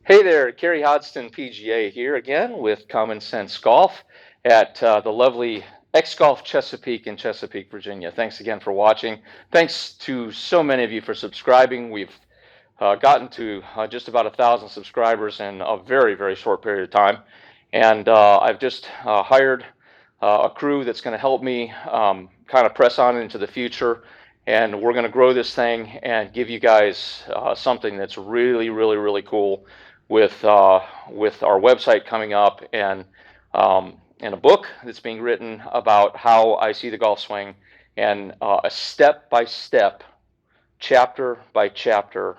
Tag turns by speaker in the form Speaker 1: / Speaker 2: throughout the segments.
Speaker 1: Hey there, Carey Hodsden PGA here again with Common Sense Golf at the lovely X-Golf Chesapeake in Chesapeake, Virginia. Thanks again for watching. Thanks to so many of you for subscribing. We've gotten to just about 1,000 subscribers in a very, very short period of time. And I've just hired a crew that's going to help me kind of press on into the future. And we're going to grow this thing and give you guys something that's really, really, really cool with our website coming up and a book that's being written about how I see the golf swing and a step-by-step, chapter-by-chapter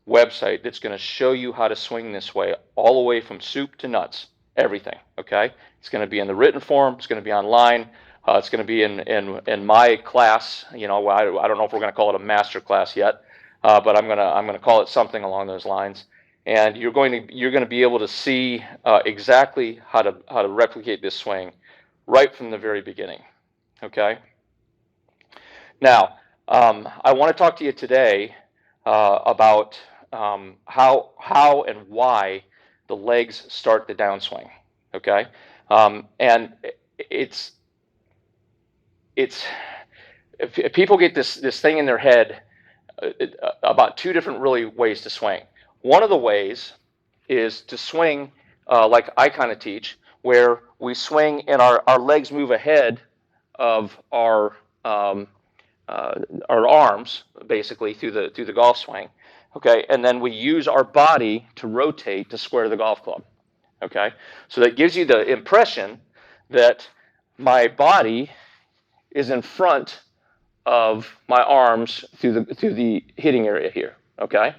Speaker 1: website that's going to show you how to swing this way, all the way from soup to nuts, everything. Okay, it's going to be in the written form. It's going to be online. It's going to be in my class. You know, I don't know if we're going to call it a master class yet, but I'm gonna call it something along those lines. And you're going to be able to see exactly how to replicate this swing right from the very beginning. Okay. Now, I want to talk to you today about how and why the legs start the downswing. Okay, and it's if people get this thing in their head about two different really ways to swing. One of the ways is to swing like I kind of teach, where we swing and our legs move ahead of our arms, basically through the golf swing. Okay, and then we use our body to rotate to square the golf club. Okay, so that gives you the impression that my body is in front of my arms through the hitting area here. Okay,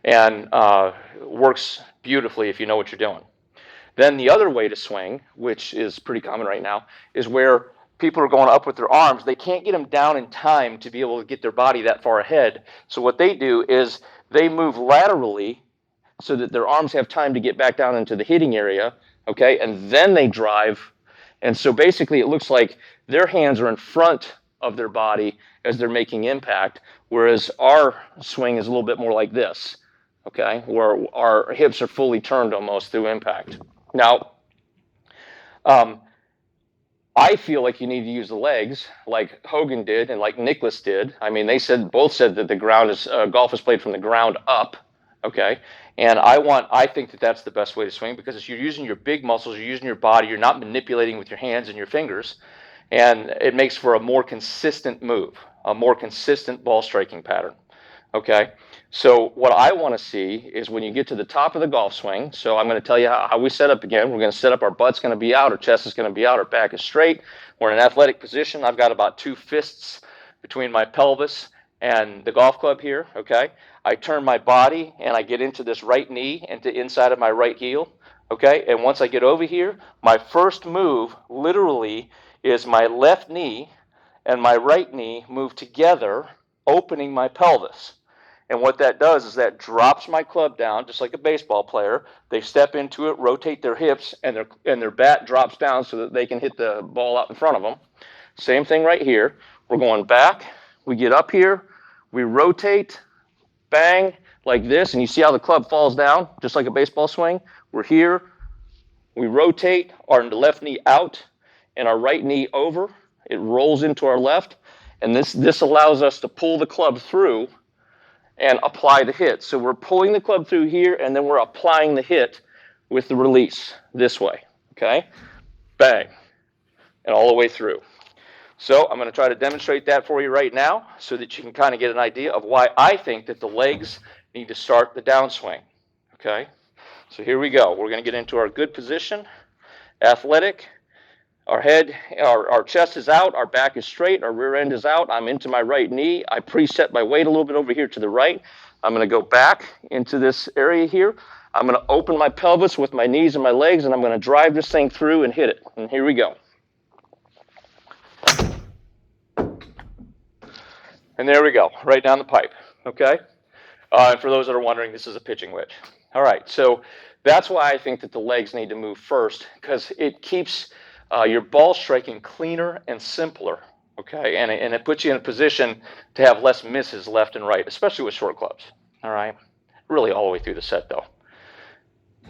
Speaker 1: and works beautifully if you know what you're doing. Then the other way to swing, which is pretty common right now, is where people are going up with their arms. They can't get them down in time to be able to get their body that far ahead. So what they do is they move laterally so that their arms have time to get back down into the hitting area, okay, and then they drive. And so basically it looks like their hands are in front of their body as they're making impact, whereas our swing is a little bit more like this, okay, where our hips are fully turned almost through impact. Now, I feel like you need to use the legs like Hogan did and like Nicklaus did. I mean, both said that the ground is golf is played from the ground up, okay? And I think that that's the best way to swing because you're using your big muscles, you're using your body, you're not manipulating with your hands and your fingers, and it makes for a more consistent move, a more consistent ball striking pattern, okay? So what I want to see is when you get to the top of the golf swing, so I'm going to tell you how we set up again. We're going to set up, our butt's going to be out, our chest is going to be out, our back is straight. We're in an athletic position. I've got about 2 fists between my pelvis and the golf club here, okay? I turn my body and I get into this right knee, into inside of my right heel, okay? And once I get over here, my first move literally is my left knee and my right knee move together, opening my pelvis. And what that does is that drops my club down, just like a baseball player. They step into it, rotate their hips, and their bat drops down so that they can hit the ball out in front of them. Same thing right here. We're going back. We get up here. We rotate, bang, like this. And you see how the club falls down, just like a baseball swing? We're here. We rotate our left knee out and our right knee over. It rolls into our left. And this allows us to pull the club through and apply the hit. So we're pulling the club through here, and then we're applying the hit with the release this way, okay? Bang, and all the way through. So I'm going to try to demonstrate that for you right now so that you can kind of get an idea of why I think that the legs need to start the downswing, okay? So here we go. We're going to get into our good position, athletic. Our chest is out, our back is straight, our rear end is out. I'm into my right knee. I preset my weight a little bit over here to the right. I'm going to go back into this area here. I'm going to open my pelvis with my knees and my legs, and I'm going to drive this thing through and hit it. And here we go. And there we go, right down the pipe, okay? And for those that are wondering, this is a pitching wedge. All right, so that's why I think that the legs need to move first, because it keeps your ball striking cleaner and simpler, okay? And it puts you in a position to have less misses left and right, especially with short clubs, all right? Really all the way through the set, though.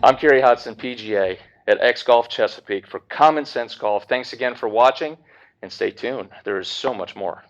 Speaker 1: I'm Carey Hodsden, PGA at X Golf Chesapeake for Common Sense Golf. Thanks again for watching, and stay tuned. There is so much more.